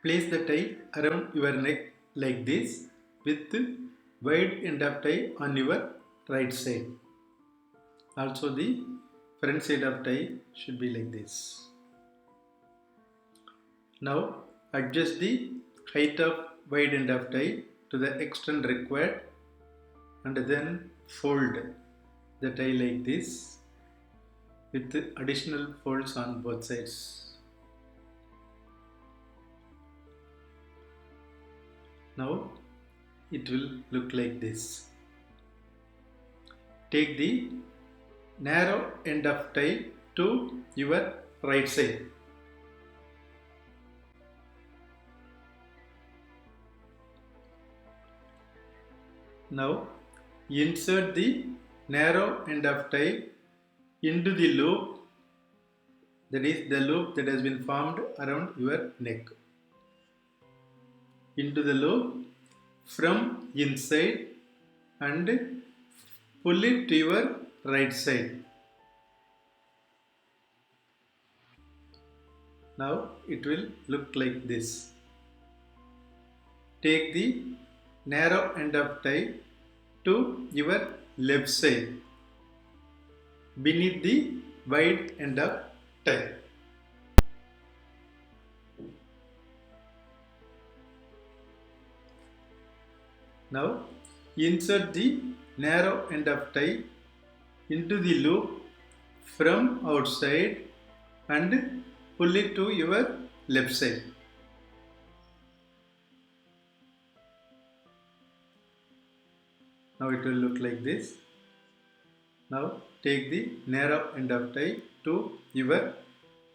Place the tie around your neck like this with wide end of tie on your right side. Also the front side of tie should be like this. Now adjust the height of wide end of tie to the extent required and then fold the tie like this with additional folds on both sides. Now it will look like this. Take the narrow end of tie to your right side. Now insert the narrow end of tie into the loop, that is the loop that has been formed around your neck. Into the loop from inside and pull it to your right side. Now it will look like this. Take the narrow end of tie to your left side beneath the wide end of tie. Now insert the narrow end of tie into the loop from outside and pull it to your left side. Now it will look like this. Now take the narrow end of tie to your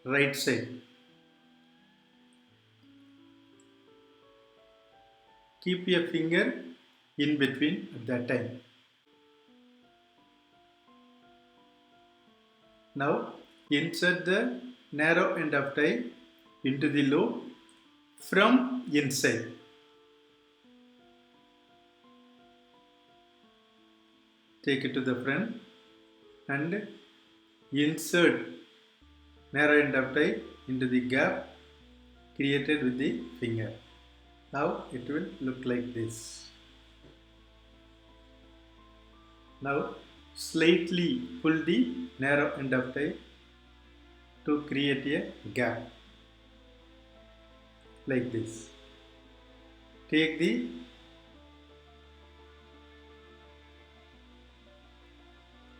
right side. Keep your finger in between at that time. Now insert the narrow end of tie into the loop from inside. Take it to the front and insert narrow end of tie into the gap created with the finger. Now it will look like this. Now slightly pull the narrow end of tie to create a gap like this. Take the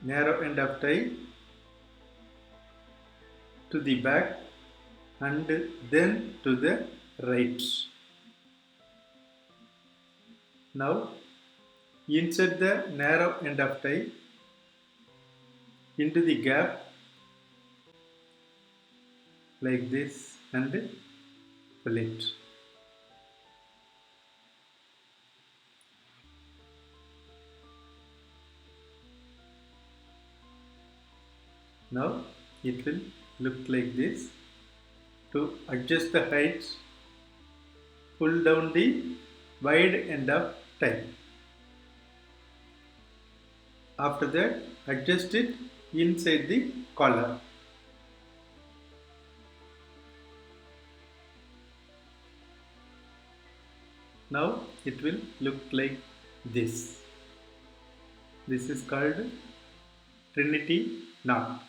narrow end of tie to the back and then to the right. Now insert the narrow end of tie into the gap like this and pull it. Now it will look like this. To adjust the height, pull down the wide end of tie. After that, adjust it inside the collar. Now it will look like this. This is called Trinity knot.